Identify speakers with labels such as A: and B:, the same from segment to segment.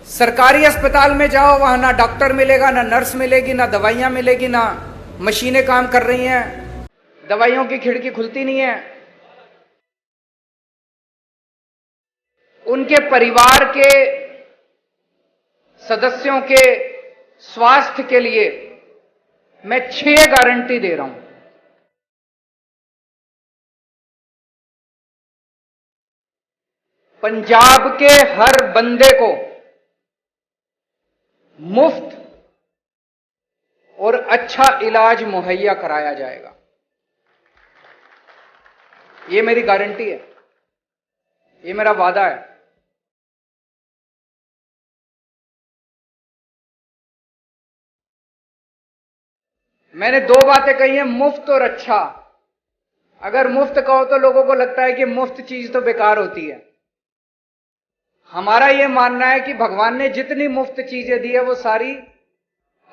A: सरकारी अस्पताल में जाओ, वहां ना डॉक्टर मिलेगा, ना नर्स मिलेगी, ना दवाइयां मिलेगी, ना मशीनें काम कर रही हैं, दवाइयों की खिड़की खुलती नहीं है। उनके परिवार के सदस्यों के स्वास्थ्य के लिए मैं 6 गारंटी दे रहा हूं। पंजाब के हर बंदे को मुफ्त और अच्छा इलाज मुहैया कराया जाएगा। ये मेरी गारंटी है, ये मेरा वादा है। मैंने 2 बातें कही हैं, मुफ्त और अच्छा। अगर मुफ्त कहो तो लोगों को लगता है कि मुफ्त चीज तो बेकार होती है। हमारा यह मानना है कि भगवान ने जितनी मुफ्त चीजें दी है वो सारी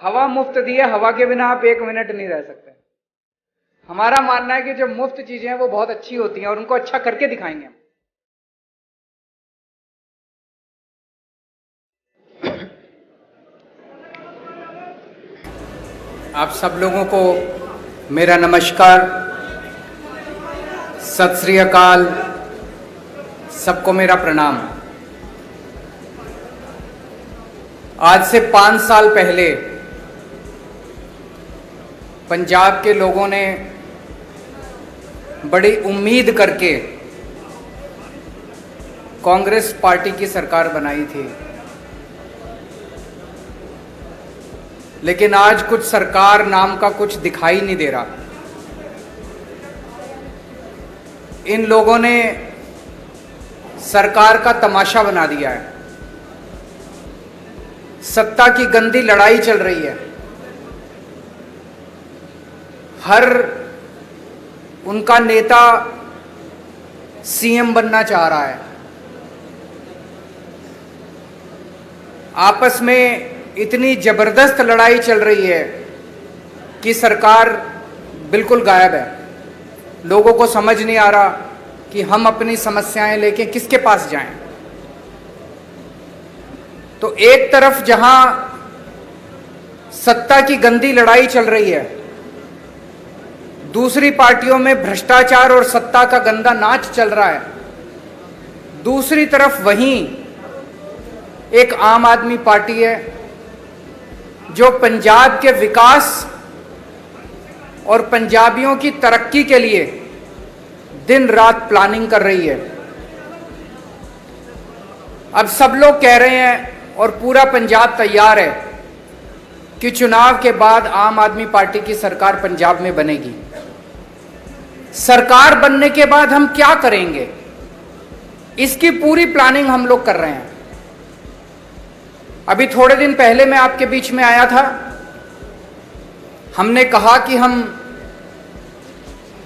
A: हवा मुफ्त दी है। हवा के बिना आप 1 मिनट नहीं रह सकते। हमारा मानना है कि जो मुफ्त चीजें हैं वो बहुत अच्छी होती हैं और उनको अच्छा करके दिखाएंगे हम। आप सब लोगों को मेरा नमस्कार, सत श्री अकाल, सबको मेरा प्रणाम। आज से 5 साल पहले पंजाब के लोगों ने बड़ी उम्मीद करके कांग्रेस पार्टी की सरकार बनाई थी, लेकिन आज कुछ सरकार नाम का कुछ दिखाई नहीं दे रहा। इन लोगों ने सरकार का तमाशा बना दिया है। सत्ता की गंदी लड़ाई चल रही है। हर उनका नेता सीएम बनना चाह रहा है। आपस में इतनी जबरदस्त लड़ाई चल रही है कि सरकार बिल्कुल गायब है। लोगों को समझ नहीं आ रहा कि हम अपनी समस्याएं लेके किसके पास जाएं। तो एक तरफ जहां सत्ता की गंदी लड़ाई चल रही है, दूसरी पार्टियों में भ्रष्टाचार और सत्ता का गंदा नाच चल रहा है। दूसरी तरफ वहीं एक आम आदमी पार्टी है जो पंजाब के विकास और पंजाबियों की तरक्की के लिए दिन रात प्लानिंग कर रही है। अब सब लोग कह रहे हैं और पूरा पंजाब तैयार है कि चुनाव के बाद आम आदमी पार्टी की सरकार पंजाब में बनेगी। सरकार बनने के बाद हम क्या करेंगे, इसकी पूरी प्लानिंग हम लोग कर रहे हैं। अभी थोड़े दिन पहले मैं आपके बीच में आया था। हमने कहा कि हम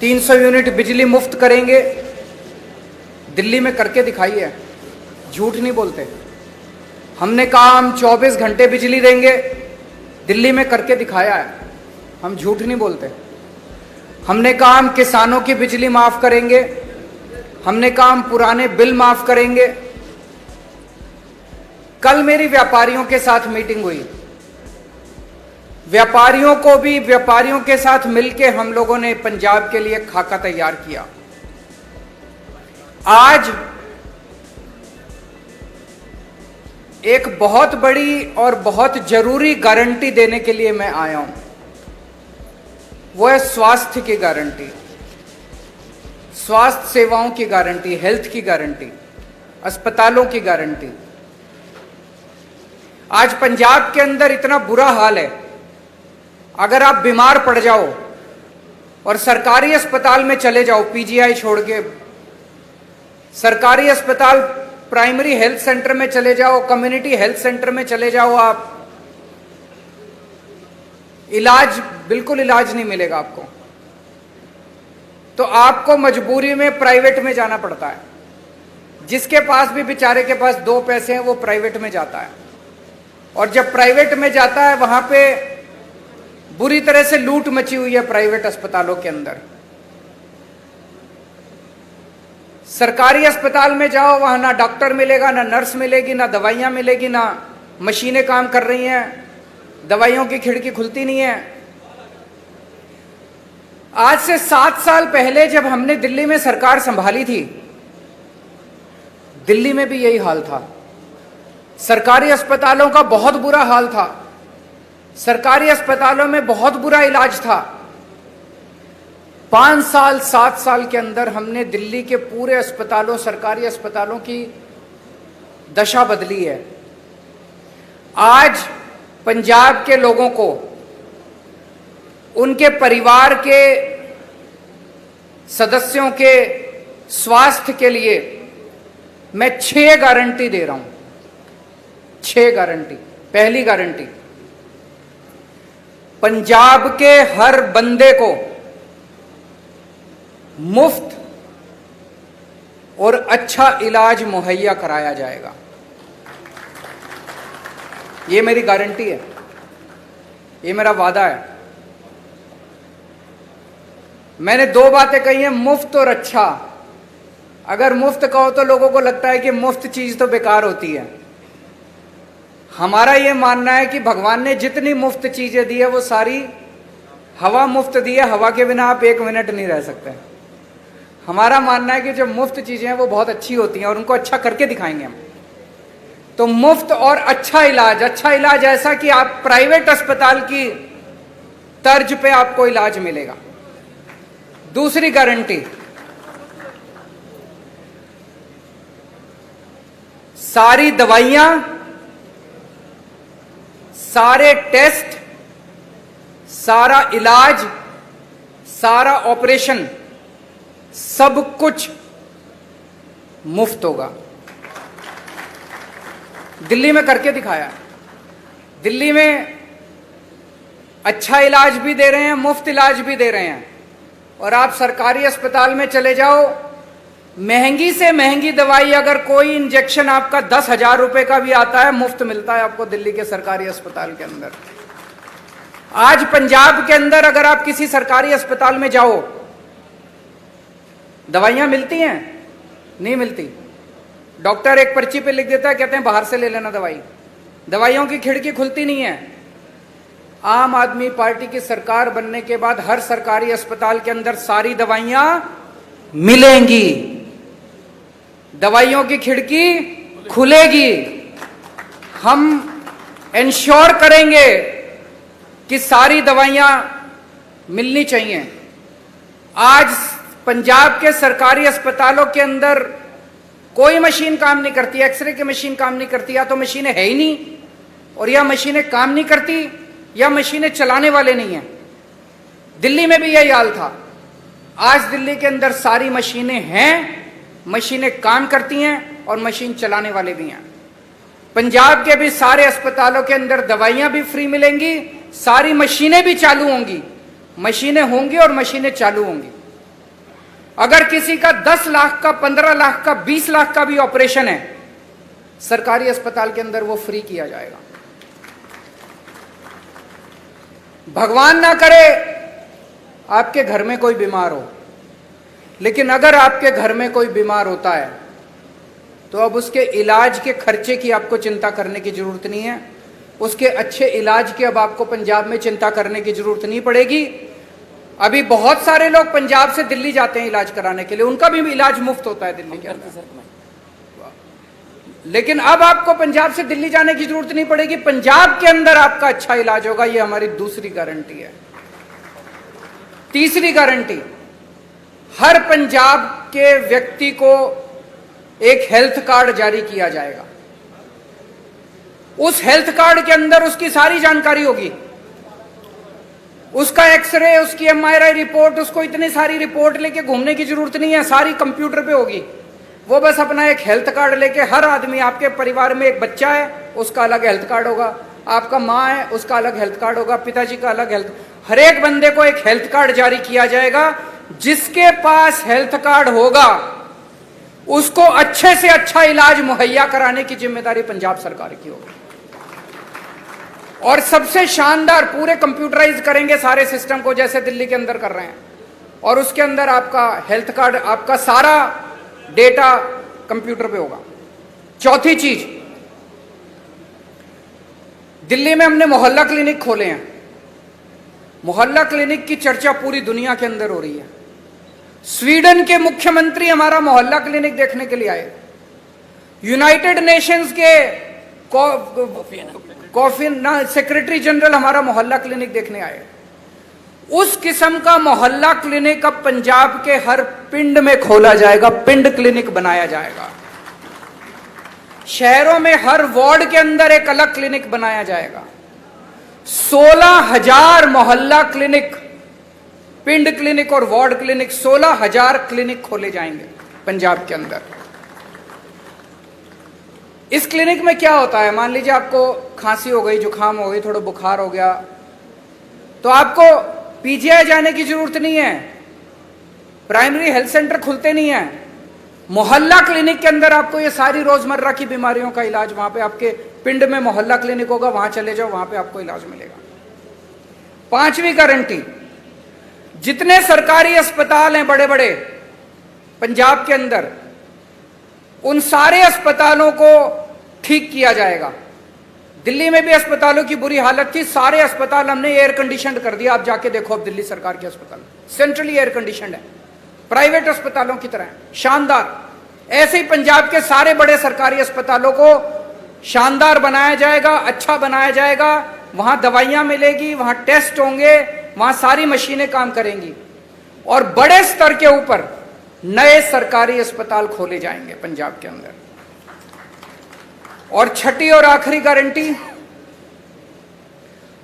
A: 300 यूनिट बिजली मुफ्त करेंगे। दिल्ली में करके दिखाई है, झूठ नहीं बोलते। हमने कहा हम 24 घंटे बिजली देंगे, दिल्ली में करके दिखाया है, हम झूठ नहीं बोलते। हमने कहा हम किसानों की बिजली माफ करेंगे, हमने कहा हम पुराने बिल माफ करेंगे। कल मेरी व्यापारियों के साथ मीटिंग हुई। व्यापारियों के साथ मिलकर हम लोगों ने पंजाब के लिए खाका तैयार किया। आज एक बहुत बड़ी और बहुत जरूरी गारंटी देने के लिए मैं आया हूं। वो है स्वास्थ्य की गारंटी, स्वास्थ्य सेवाओं की गारंटी, हेल्थ की गारंटी, अस्पतालों की गारंटी। आज पंजाब के अंदर इतना बुरा हाल है, अगर आप बीमार पड़ जाओ और सरकारी अस्पताल में चले जाओ, पीजीआई छोड़ के सरकारी अस्पताल, प्राइमरी हेल्थ सेंटर में चले जाओ, कम्युनिटी हेल्थ सेंटर में चले जाओ, आप बिल्कुल इलाज नहीं मिलेगा आपको। तो आपको मजबूरी में प्राइवेट में जाना पड़ता है। जिसके पास भी बेचारे के पास 2 पैसे हैं वो प्राइवेट में जाता है, और जब प्राइवेट में जाता है वहां पे बुरी तरह से लूट मची हुई है प्राइवेट अस्पतालों के अंदर। सरकारी अस्पताल में जाओ, वहां ना डॉक्टर मिलेगा, ना नर्स मिलेगी, ना दवाइयां मिलेगी, ना मशीनें काम कर रही हैं, दवाइयों की खिड़की खुलती नहीं है। आज से 7 साल पहले जब हमने दिल्ली में सरकार संभाली थी, दिल्ली में भी यही हाल था। सरकारी अस्पतालों का बहुत बुरा हाल था, सरकारी अस्पतालों में बहुत बुरा इलाज था। 5 साल 7 साल के अंदर हमने दिल्ली के पूरे अस्पतालों, सरकारी अस्पतालों की दशा बदली है। आज पंजाब के लोगों को, उनके परिवार के सदस्यों के स्वास्थ्य के लिए मैं 6 गारंटी दे रहा हूं। 6 गारंटी। पहली गारंटी, पंजाब के हर बंदे को मुफ्त और अच्छा इलाज मुहैया कराया जाएगा। ये मेरी गारंटी है, ये मेरा वादा है। मैंने 2 बातें कही हैं, मुफ्त और अच्छा। अगर मुफ्त कहो तो लोगों को लगता है कि मुफ्त चीज तो बेकार होती है। हमारा यह मानना है कि भगवान ने जितनी मुफ्त चीजें दी है वो सारी हवा मुफ्त दी है। हवा के बिना आप 1 मिनट नहीं रह सकते। हमारा मानना है कि जो मुफ्त चीजें हैं वो बहुत अच्छी होती हैं और उनको अच्छा करके दिखाएंगे हम। तो मुफ्त और अच्छा इलाज, अच्छा इलाज ऐसा कि आप प्राइवेट अस्पताल की तर्ज पे आपको इलाज मिलेगा। दूसरी गारंटी, सारी दवाइयां, सारे टेस्ट, सारा इलाज, सारा ऑपरेशन, सब कुछ मुफ्त होगा। दिल्ली में करके दिखाया। दिल्ली में अच्छा इलाज भी दे रहे हैं, मुफ्त इलाज भी दे रहे हैं। और आप सरकारी अस्पताल में चले जाओ, महंगी से महंगी दवाई, अगर कोई इंजेक्शन आपका 10,000 रुपए का भी आता है, मुफ्त मिलता है आपको दिल्ली के सरकारी अस्पताल के अंदर। आज पंजाब के अंदर अगर आप किसी सरकारी अस्पताल में जाओ, दवाइयां मिलती हैं? नहीं मिलती। डॉक्टर एक पर्ची पे लिख देता है, कहते हैं बाहर से ले लेना दवाई। दवाइयों की खिड़की खुलती नहीं है। आम आदमी पार्टी की सरकार बनने के बाद हर सरकारी अस्पताल के अंदर सारी दवाइयां मिलेंगी, दवाइयों की खिड़की खुलेगी। हम इंश्योर करेंगे कि सारी दवाइयां मिलनी चाहिए। आज पंजाब के सरकारी अस्पतालों के अंदर कोई मशीन काम नहीं करती, एक्सरे की मशीन काम नहीं करती, या तो मशीनें है ही नहीं, और या मशीनें काम नहीं करती, या मशीनें चलाने वाले नहीं हैं। दिल्ली में भी यही हाल था। आज दिल्ली के अंदर सारी मशीनें हैं, मशीनें काम करती हैं और मशीन चलाने वाले भी हैं। पंजाब के भी सारे अस्पतालों के अंदर दवाइयां भी फ्री मिलेंगी, सारी मशीनें भी चालू होंगी। मशीनें होंगी और मशीनें चालू होंगी। अगर किसी का 10 लाख का, 15 लाख का, 20 लाख का भी ऑपरेशन है, सरकारी अस्पताल के अंदर वो फ्री किया जाएगा। भगवान ना करे आपके घर में कोई बीमार हो, लेकिन अगर आपके घर में कोई बीमार होता है तो अब उसके इलाज के खर्चे की आपको चिंता करने की जरूरत नहीं है। उसके अच्छे इलाज की अब आपको पंजाब में चिंता करने की जरूरत नहीं पड़ेगी। अभी बहुत सारे लोग पंजाब से दिल्ली जाते हैं इलाज कराने के लिए, उनका भी इलाज मुफ्त होता है दिल्ली के अंदर। लेकिन अब आपको पंजाब से दिल्ली जाने की जरूरत नहीं पड़ेगी, पंजाब के अंदर आपका अच्छा इलाज होगा। यह हमारी दूसरी गारंटी है। तीसरी गारंटी, हर पंजाब के व्यक्ति को एक हेल्थ कार्ड जारी किया जाएगा। उस हेल्थ कार्ड के अंदर उसकी सारी जानकारी होगी, उसका एक्सरे, उसकी एमआरआई रिपोर्ट, उसको इतनी सारी रिपोर्ट लेके घूमने की जरूरत नहीं है, सारी कंप्यूटर पे होगी। वो बस अपना एक हेल्थ कार्ड लेके, हर आदमी, आपके परिवार में एक बच्चा है उसका अलग हेल्थ कार्ड होगा, आपका माँ है उसका अलग हेल्थ कार्ड होगा, पिताजी का अलग हेल्थ, हर एक बंदे को एक हेल्थ कार्ड जारी किया जाएगा। जिसके पास हेल्थ कार्ड होगा उसको अच्छे से अच्छा इलाज मुहैया कराने की जिम्मेदारी पंजाब सरकार की होगी। और सबसे शानदार, पूरे कंप्यूटराइज करेंगे सारे सिस्टम को जैसे दिल्ली के अंदर कर रहे हैं, और उसके अंदर आपका हेल्थ कार्ड, आपका सारा डेटा कंप्यूटर पे होगा। चौथी चीज, दिल्ली में हमने मोहल्ला क्लिनिक खोले हैं। मोहल्ला क्लिनिक की चर्चा पूरी दुनिया के अंदर हो रही है। स्वीडन के मुख्यमंत्री हमारा मोहल्ला क्लिनिक देखने के लिए आए। यूनाइटेड नेशंस के सेक्रेटरी जनरल हमारा मोहल्ला क्लिनिक देखने आए। उस किस्म का मोहल्ला क्लिनिक अब पंजाब के हर पिंड में खोला जाएगा, पिंड क्लिनिक बनाया जाएगा। शहरों में हर वार्ड के अंदर एक अलग क्लिनिक बनाया जाएगा। 16,000 मोहल्ला क्लिनिक, पिंड क्लिनिक और वार्ड क्लिनिक, 16,000 क्लिनिक खोले जाएंगे पंजाब के अंदर। इस क्लिनिक में क्या होता है, मान लीजिए आपको खांसी हो गई, जुकाम हो गई, थोड़ा बुखार हो गया, तो आपको पीजीआई जाने की जरूरत नहीं है, प्राइमरी हेल्थ सेंटर खुलते नहीं है। मोहल्ला क्लिनिक के अंदर आपको ये सारी रोजमर्रा की बीमारियों का इलाज, वहां पे आपके पिंड में मोहल्ला क्लिनिक होगा, वहां चले जाओ, वहां पे आपको इलाज मिलेगा। 5वीं गारंटी, जितने सरकारी अस्पताल हैं बड़े बड़े पंजाब के अंदर, उन सारे अस्पतालों को ठीक किया जाएगा। दिल्ली में भी अस्पतालों की बुरी हालत थी, सारे अस्पताल हमने एयर कंडीशन कर दिया। आप जाके देखो, अब दिल्ली सरकार के अस्पताल सेंट्रली एयर कंडीशन है, प्राइवेट अस्पतालों की तरह शानदार। ऐसे ही पंजाब के सारे बड़े सरकारी अस्पतालों को शानदार बनाया जाएगा, अच्छा बनाया जाएगा। वहां दवाइयां मिलेगी, वहां टेस्ट होंगे, वहां सारी मशीनें काम करेंगी, और बड़े स्तर के ऊपर नए सरकारी अस्पताल खोले जाएंगे पंजाब के अंदर। और छठी और आखिरी गारंटी,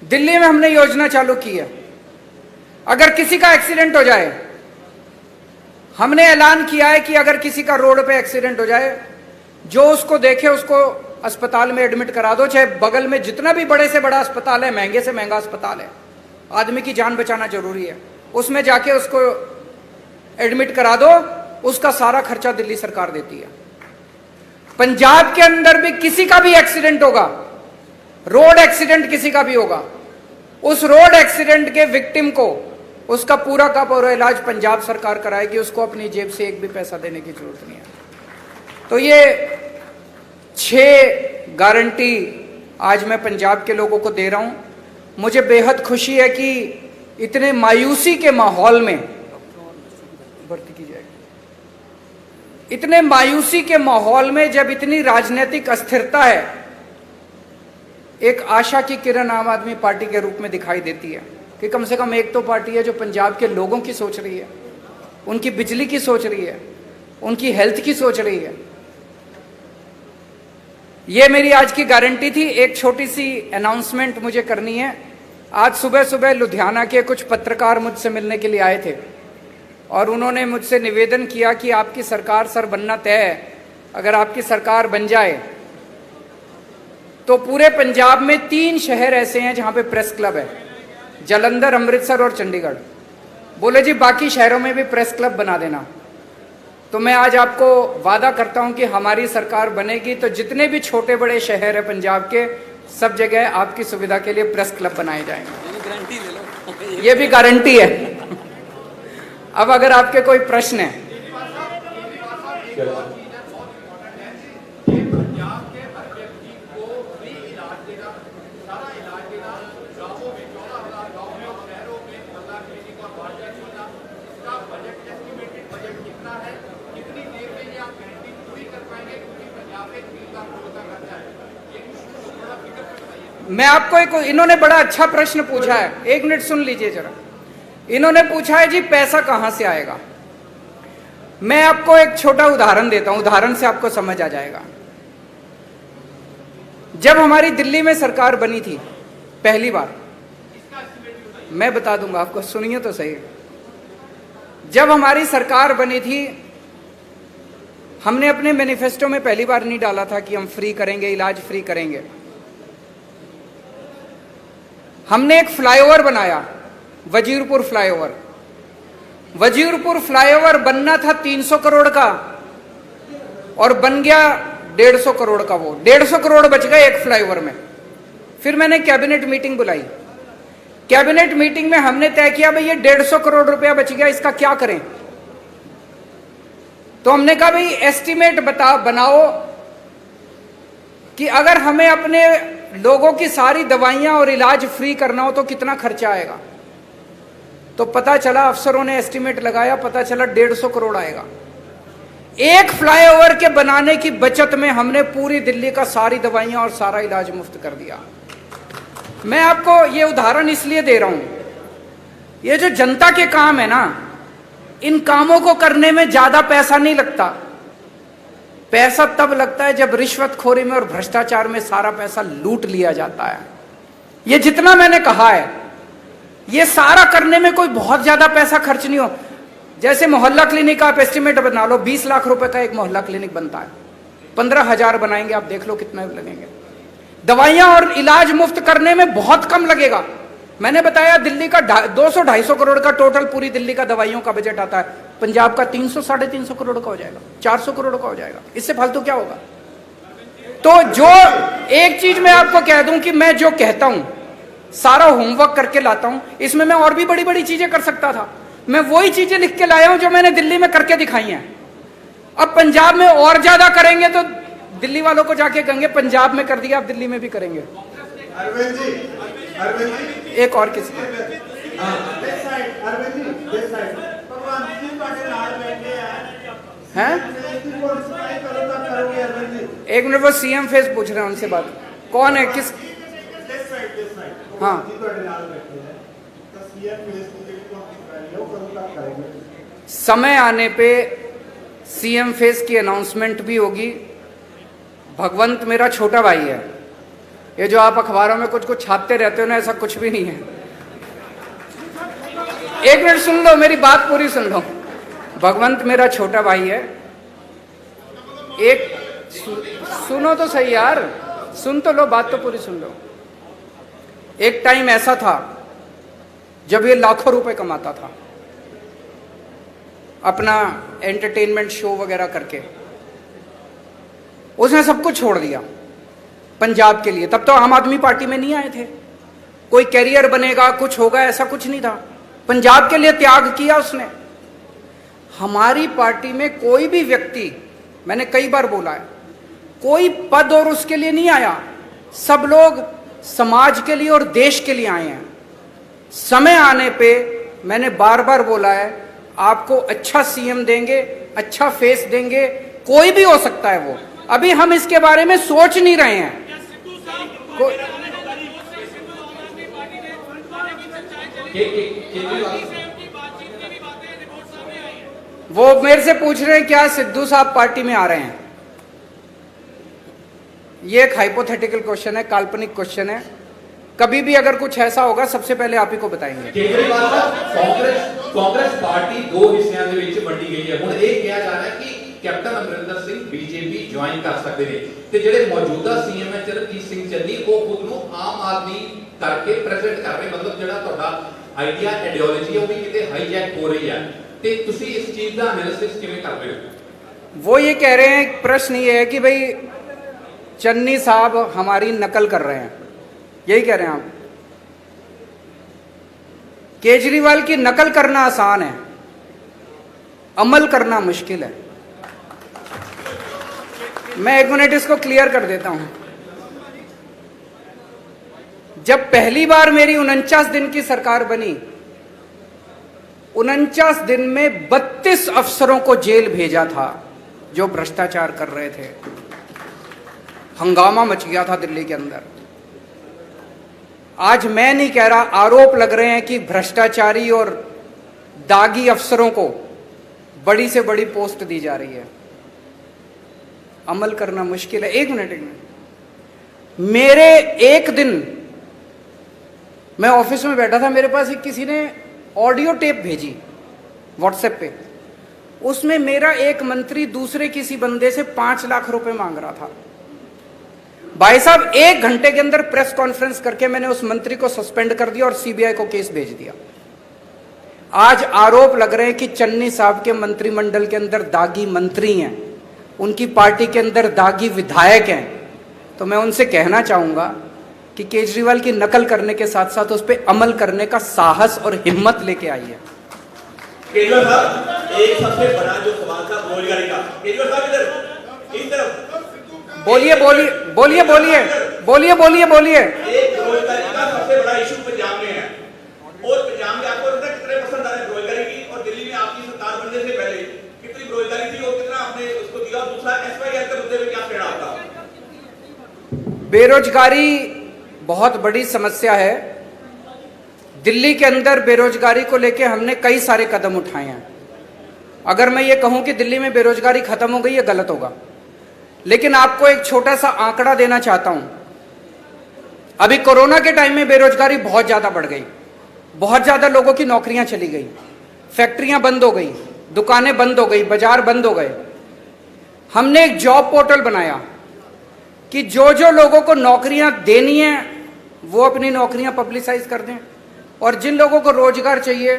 A: दिल्ली में हमने योजना चालू की है, अगर किसी का एक्सीडेंट हो जाए, हमने ऐलान किया है कि अगर किसी का रोड पे एक्सीडेंट हो जाए, जो उसको देखे उसको अस्पताल में एडमिट करा दो, चाहे बगल में जितना भी बड़े से बड़ा अस्पताल है, महंगे से महंगा अस्पताल है, आदमी की जान बचाना जरूरी है, उसमें जाके उसको एडमिट करा दो, उसका सारा खर्चा दिल्ली सरकार देती है। पंजाब के अंदर भी किसी का भी एक्सीडेंट होगा, रोड एक्सीडेंट किसी का भी होगा, उस रोड एक्सीडेंट के विक्टिम को उसका पूरा का पूरा इलाज पंजाब सरकार कराएगी, उसको अपनी जेब से एक भी पैसा देने की जरूरत नहीं है। तो ये 6 गारंटी आज मैं पंजाब के लोगों को दे रहा हूं। मुझे बेहद खुशी है कि इतने मायूसी के माहौल में, भर्ती की जाएगी, इतने मायूसी के माहौल में जब इतनी राजनीतिक अस्थिरता है, एक आशा की किरण आम आदमी पार्टी के रूप में दिखाई देती है कि कम से कम एक तो पार्टी है जो पंजाब के लोगों की सोच रही है, उनकी बिजली की सोच रही है, उनकी हेल्थ की सोच रही है। ये मेरी आज की गारंटी थी। एक छोटी सी अनाउंसमेंट मुझे करनी है। आज सुबह सुबह लुधियाना के कुछ पत्रकार मुझसे मिलने के लिए आए थे और उन्होंने मुझसे निवेदन किया कि आपकी सरकार सर बनना तय है, अगर आपकी सरकार बन जाए तो पूरे पंजाब में 3 शहर ऐसे हैं जहां पे प्रेस क्लब है, जालंधर, अमृतसर और चंडीगढ़। बोले जी बाकी शहरों में भी प्रेस क्लब बना देना। तो मैं आज आपको वादा करता हूं कि हमारी सरकार बनेगी तो जितने भी छोटे बड़े शहर है पंजाब के, सब जगह आपकी सुविधा के लिए प्रेस क्लब बनाए जाएंगे। ये भी गारंटी है। अब अगर आपके कोई प्रश्न है, मैं आपको एक, इन्होंने बड़ा अच्छा प्रश्न पूछा है, 1 मिनट सुन लीजिए जरा। इन्होंने पूछा है जी पैसा कहां से आएगा। मैं आपको एक छोटा उदाहरण देता हूं, उदाहरण से आपको समझ आ जाएगा। जब हमारी दिल्ली में सरकार बनी थी पहली बार, मैं बता दूंगा आपको, सुनिए तो सही। जब हमारी सरकार बनी थी, हमने अपने मैनिफेस्टो में पहली बार नहीं डाला था कि हम फ्री करेंगे, इलाज फ्री करेंगे। हमने एक फ्लाईओवर बनाया, वजीरपुर फ्लाईओवर। वजीरपुर फ्लाईओवर बनना था 300 करोड़ का और बन गया 150 करोड़ का। वो 150 करोड़ बच गए एक फ्लाईओवर में। फिर मैंने कैबिनेट मीटिंग बुलाई। कैबिनेट मीटिंग में हमने तय किया भाई ये 150 करोड़ रुपया बच गया, इसका क्या करें। तो हमने कहा भाई एस्टीमेट बनाओ कि अगर हमें अपने लोगों की सारी दवाइयां और इलाज फ्री करना हो तो कितना खर्चा आएगा? तो पता चला, अफसरों ने एस्टीमेट लगाया, पता चला 150 करोड़ आएगा। एक फ्लाईओवर के बनाने की बचत में हमने पूरी दिल्ली का सारी दवाइयां और सारा इलाज मुफ्त कर दिया। मैं आपको ये उदाहरण इसलिए दे रहा हूं, ये जो जनता के काम है ना, इन कामों को करने में ज्यादा पैसा नहीं लगता। पैसा तब लगता है जब रिश्वतखोरी में और भ्रष्टाचार में सारा पैसा लूट लिया जाता है। ये जितना मैंने कहा है, ये सारा करने में कोई बहुत ज्यादा पैसा खर्च नहीं हो। जैसे मोहल्ला क्लिनिक का आप एस्टिमेट बना लो, 20 लाख रुपए का एक मोहल्ला क्लिनिक बनता है, 15,000 बनाएंगे, आप देख लो कितना लगेंगे। दवाइयां और इलाज मुफ्त करने में बहुत कम लगेगा। मैंने बताया दिल्ली का 200-250 करोड़ का टोटल पूरी दिल्ली का दवाइयों का बजट आता है, पंजाब का 300-350 करोड़ का हो जाएगा, 400 करोड़ का हो जाएगा। इससे फालतू क्या होगा? तो जो एक चीज मैं आपको कह दूं कि मैं जो कहता हूं सारा होमवर्क करके लाता हूं, इसमें मैं और भी बड़ी बड़ी चीजें कर सकता था। मैं वही चीजें लिख के लाया हूं जो मैंने दिल्ली में करके दिखाई हैं। अब पंजाब में और ज्यादा करेंगे तो दिल्ली वालों को जाके कहेंगे पंजाब में कर दिया, आप दिल्ली में भी करेंगे।
B: अरविंद जी,
A: एक और किसी हैं? एक मिनट, वो सीएम फेस पूछ रहे हैं, उनसे बात। कौन है? किस? हाँ, समय आने पे सीएम फेस की अनाउंसमेंट भी होगी। भगवंत मेरा छोटा भाई है। ये जो आप अखबारों में कुछ कुछ छापते रहते हो ना, ऐसा कुछ भी नहीं है। एक मिनट सुन लो, मेरी बात पूरी सुन लो। भगवंत मेरा छोटा भाई है। एक सुनो तो सही यार, सुन तो लो, बात तो पूरी सुन लो। एक टाइम ऐसा था जब ये लाखों रुपए कमाता था अपना एंटरटेनमेंट शो वगैरह करके। उसने सब कुछ छोड़ दिया पंजाब के लिए। तब तो आम आदमी पार्टी में नहीं आए थे। कोई कैरियर बनेगा, कुछ होगा, ऐसा कुछ नहीं था। पंजाब के लिए त्याग किया उसने। हमारी पार्टी में कोई भी व्यक्ति, मैंने कई बार बोला है, कोई पद और उसके लिए नहीं आया। सब लोग समाज के लिए और देश के लिए आए हैं। समय आने पे मैंने बार बार बोला है, आपको अच्छा सीएम देंगे, अच्छा फेस देंगे, कोई भी हो सकता है वो। अभी हम इसके बारे में सोच नहीं रहे हैं। वो मेरे से पूछ रहे हैं क्या सिद्धू साहब पार्टी में आ रहे हैं। ये एक हाइपोथेटिकल क्वेश्चन है, काल्पनिक क्वेश्चन है। कभी भी अगर कुछ ऐसा होगा सबसे पहले आप ही को बताएंगे।
C: केजरीवाल साहब, कांग्रेस पार्टी दो हिस्सों ਦੇ ਵਿੱਚ ਵੰਡੀ ਗਈ ਹੈ। ਹੁਣ ਇਹ ਕਿਹਾ ਜਾ ਰਿਹਾ ਕਿ captain Amarinder Singh BJP join ਕਰ ਸਕਦੇ ਨੇ ਤੇ ਜਿਹੜੇ ਮੌਜੂਦਾ ਸੀਐਮ ਹੈ ਚਰਨਜੀਤ ਸਿੰਘ ਚੰਨੀ ਉਹ ਖੁਦ ਨੂੰ ਆਮ ਆਦਮੀ ਕਰਕੇ ਪ੍ਰੈਜ਼ੈਂਟ ਕਰ ਰਹੇ। ਮਤਲਬ ਜਿਹੜਾ ਤੁਹਾਡਾ ਆਈਡੀਆ ਆਈਡੀਓਲੋਜੀ ਹੈ ਉਹ ਵੀ ਕਿਤੇ ਹਾਈਜੈਕ ਹੋ ਰਹੀ ਹੈ ਤੇ ਤੁਸੀਂ ਇਸ ਚੀਜ਼ ਦਾ ਐਨਾਲਿਸਿਸ ਕਿਵੇਂ ਕਰ ਰਹੇ ਹੋ?
A: वो ये कह रहे हैं, प्रश्न ये है कि भाई चन्नी साहब हमारी नकल कर रहे हैं, यही कह रहे हैं आप? केजरीवाल की नकल करना आसान है, अमल करना मुश्किल है। मैं एक मिनट इसको क्लियर कर देता हूं। जब पहली बार मेरी 49 दिन की सरकार बनी, 49 दिन में 32 अफसरों को जेल भेजा था जो भ्रष्टाचार कर रहे थे। हंगामा मच गया था दिल्ली के अंदर। आज मैं नहीं कह रहा, आरोप लग रहे हैं कि भ्रष्टाचारी और दागी अफसरों को बड़ी से बड़ी पोस्ट दी जा रही है। अमल करना मुश्किल है। एक मिनट, मेरे एक दिन मैं ऑफिस में बैठा था, मेरे पास एक किसी ने ऑडियो टेप भेजी व्हाट्सएप पे। उसमें मेरा एक मंत्री दूसरे किसी बंदे से 5 लाख रुपए मांग रहा था। भाई साहब, 1 घंटे के अंदर प्रेस कॉन्फ्रेंस करके मैंने उस मंत्री को सस्पेंड कर दिया और सीबीआई को केस भेज दिया। आज आरोप लग रहे हैं कि चन्नी साहब के मंत्रिमंडल के अंदर दागी मंत्री हैं, उनकी पार्टी के अंदर दागी विधायक हैं। तो मैं उनसे कहना चाहूंगा कि केजरीवाल की नकल करने के साथ साथ उस पर अमल करने का साहस और हिम्मत लेके आइए।
D: केजरीवाल साहब, एक सबसे बड़ा जो सवाल था रोजगारी का। केजरीवाल साहब इधर, इस तरफ
A: बोलिए बोलिए बोलिए बोलिए बोलिए बोलिए बोलिए।
D: एक बेरोजगारी का सबसे बड़ा इशू पंजाब में है, और पंजाब में आपको लगता है कितने परसेंट आ रहे बेरोजगारी की, और दिल्ली में आपकी सरकार बनने से पहले कितनी बेरोजगारी थी और कितना आपने उसको दिया? और दूसरा एसवाईएल के मुद्दे में क्या कहना आपका?
A: बेरोजगारी बहुत बड़ी समस्या है। दिल्ली के अंदर बेरोजगारी को लेकर हमने कई सारे कदम उठाए हैं। अगर मैं ये कहूं कि दिल्ली में बेरोजगारी खत्म हो गई, ये गलत होगा। लेकिन आपको एक छोटा सा आंकड़ा देना चाहता हूं। अभी कोरोना के टाइम में बेरोजगारी बहुत ज्यादा बढ़ गई, बहुत ज्यादा लोगों की नौकरियां चली गई, फैक्ट्रियां बंद हो गई, दुकानें बंद हो गई, बाजार बंद हो गए। हमने एक जॉब पोर्टल बनाया कि जो जो लोगों को नौकरियां देनी है वो अपनी नौकरियां पब्लिसाइज कर दें, और जिन लोगों को रोजगार चाहिए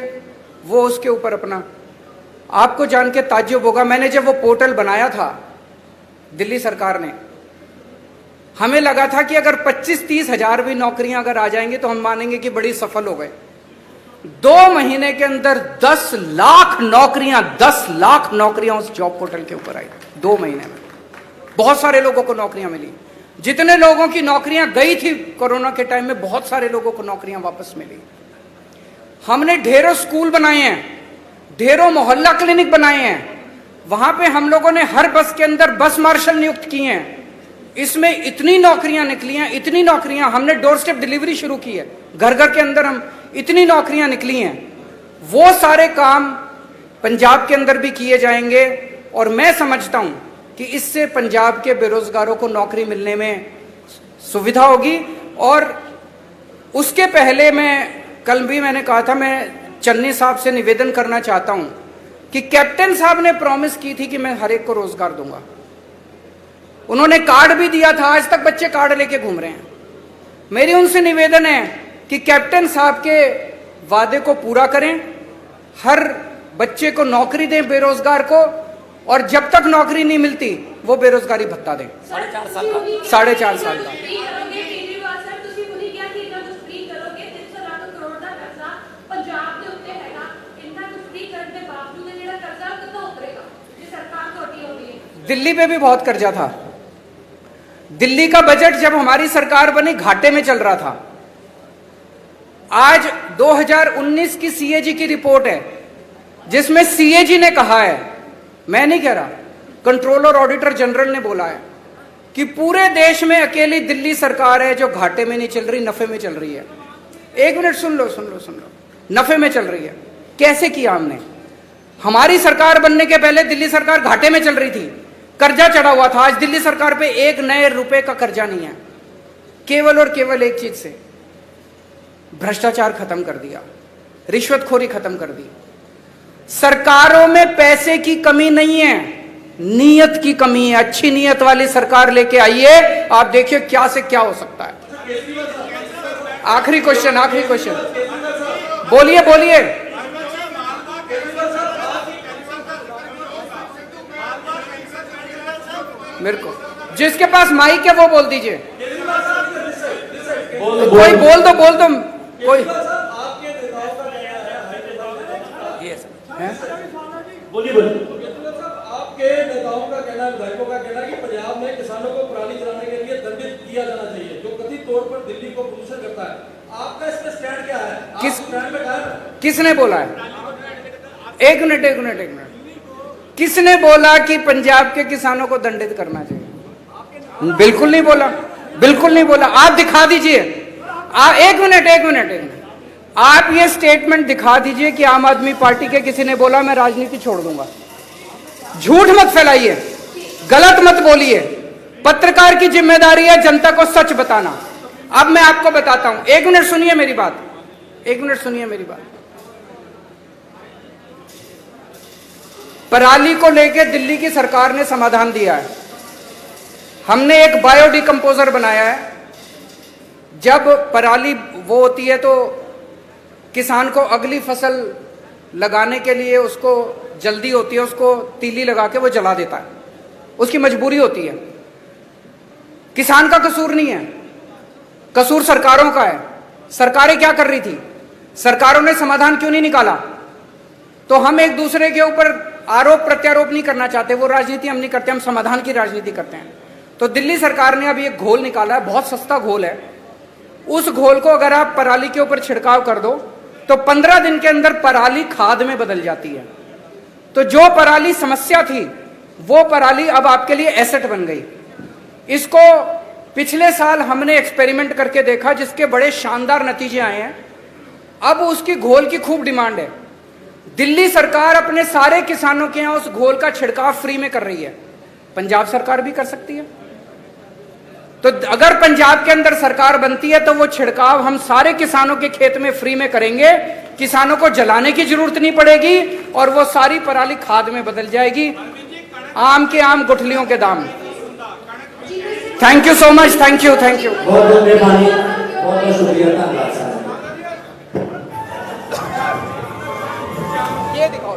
A: वो उसके ऊपर अपना। आपको जान के ताज्जुब होगा, मैंने जब वो पोर्टल बनाया था दिल्ली सरकार ने, हमें लगा था कि अगर 25-30 हजार भी नौकरियां अगर आ जाएंगी तो हम मानेंगे कि बड़ी सफल हो गए। 2 महीने के अंदर 10 लाख नौकरियां उस जॉब पोर्टल के ऊपर आई। 2 महीने में बहुत सारे लोगों को नौकरियां मिली। जितने लोगों की नौकरियां गई थी कोरोना के टाइम में, बहुत सारे लोगों को नौकरियां वापस मिली। हमने ढेरों स्कूल बनाए हैं, ढेरों मोहल्ला क्लिनिक बनाए हैं। वहां पे हम लोगों ने हर बस के अंदर बस मार्शल नियुक्त किए हैं। इसमें इतनी नौकरियां निकली हैं, इतनी नौकरियां। हमने डोर स्टेप डिलीवरी शुरू की है, घर घर के अंदर हम इतनी नौकरियां निकली हैं। वो सारे काम पंजाब के अंदर भी किए जाएंगे, और मैं समझता हूं कि इससे पंजाब के बेरोजगारों को नौकरी मिलने में सुविधा होगी। और उसके पहले कल भी मैंने कहा था, मैं चन्नी साहब से निवेदन करना चाहता हूं कि कैप्टन साहब ने प्रॉमिस की थी कि मैं हर एक को रोजगार दूंगा। उन्होंने कार्ड भी दिया था, आज तक बच्चे कार्ड लेके घूम रहे हैं। मेरी उनसे निवेदन है कि कैप्टन साहब के वादे को पूरा करें, हर बच्चे को नौकरी दें बेरोजगार को, और जब तक नौकरी नहीं मिलती वो बेरोजगारी भत्ता दें। 4.5 साल का 4.5 साल का। दिल्ली पे भी बहुत कर्जा था। दिल्ली का बजट जब हमारी सरकार बनी घाटे में चल रहा था। आज 2019 की सीएजी की रिपोर्ट है, जिसमें सीएजी ने कहा है, मैं नहीं कह रहा, कंट्रोलर ऑडिटर जनरल ने बोला है कि पूरे देश में अकेली दिल्ली सरकार है जो घाटे में नहीं चल रही, नफे में चल रही है। 1 मिनट सुन लो, नफे में चल रही है। कैसे किया हमने? हमारी सरकार बनने के पहले दिल्ली सरकार घाटे में चल रही थी, कर्जा चढ़ा हुआ था। आज दिल्ली सरकार पे 1 नए रुपए का कर्जा नहीं है। केवल और केवल एक चीज से, भ्रष्टाचार खत्म कर दिया, रिश्वतखोरी खत्म कर दी। सरकारों में पैसे की कमी नहीं है, नीयत की कमी है। अच्छी नीयत वाली सरकार लेके आइए, आप देखिए क्या से क्या हो सकता है। आखिरी क्वेश्चन, बोलिए। मेरे को जिसके पास माइक है वो बोल दीजिए। कोई बोल दो कोई।
D: बोलिए। आपके नेताओं का कहना, विधायकों का कहना है कि पंजाब में किसानों को पराली जलाने के लिए दंडित किया जाना चाहिए, जो कथित तौर पर दिल्ली को प्रदूषण करता है। आपका इसमें स्टैंड क्या है?
A: किसने बोला है? एक मिनट। किसने बोला कि पंजाब के किसानों को दंडित करना चाहिए? बिल्कुल नहीं बोला। आप दिखा दीजिए। एक मिनट। आप ये स्टेटमेंट दिखा दीजिए कि आम आदमी पार्टी के किसी ने बोला मैं राजनीति छोड़ दूंगा। झूठ मत फैलाइए, गलत मत बोलिए। पत्रकार की जिम्मेदारी है जनता को सच बताना। अब मैं आपको बताता हूं, 1 मिनट सुनिए मेरी बात। पराली को लेकर दिल्ली की सरकार ने समाधान दिया है। हमने एक बायोडिकम्पोजर बनाया है। जब पराली वो होती है तो किसान को अगली फसल लगाने के लिए उसको जल्दी होती है, उसको तीली लगा के वो जला देता है, उसकी मजबूरी होती है। किसान का कसूर नहीं है, कसूर सरकारों का है। सरकारें क्या कर रही थी? सरकारों ने समाधान क्यों नहीं निकाला? तो हम एक दूसरे के ऊपर आरोप प्रत्यारोप नहीं करना चाहते, वो राजनीति हम नहीं करते, हम समाधान की राजनीति करते हैं। तो दिल्ली सरकार ने अब ये घोल निकाला है, बहुत सस्ता घोल है। उस घोल को अगर आप पराली के ऊपर छिड़काव कर दो तो 15 दिन के अंदर पराली खाद में बदल जाती है। तो जो पराली समस्या थी वो पराली अब आपके लिए एसेट बन गई। इसको पिछले साल हमने एक्सपेरिमेंट करके देखा, जिसके बड़े शानदार नतीजे आए हैं। अब उसकी घोल की खूब डिमांड है। दिल्ली सरकार अपने सारे किसानों के यहां उस घोल का छिड़काव फ्री में कर रही है। पंजाब सरकार भी कर सकती है। तो अगर पंजाब के अंदर सरकार बनती है तो वो छिड़काव हम सारे किसानों के खेत में फ्री में करेंगे। किसानों को जलाने की जरूरत नहीं पड़ेगी और वो सारी पराली खाद में बदल जाएगी, आम के आम गुठलियों के दाम। Thank you so much, thank you, thank you.
B: बहुत बहुत मेहरबानी, बहुत बहुत शुक्रिया, धन्यवाद साहब।
A: ये दिखाओ।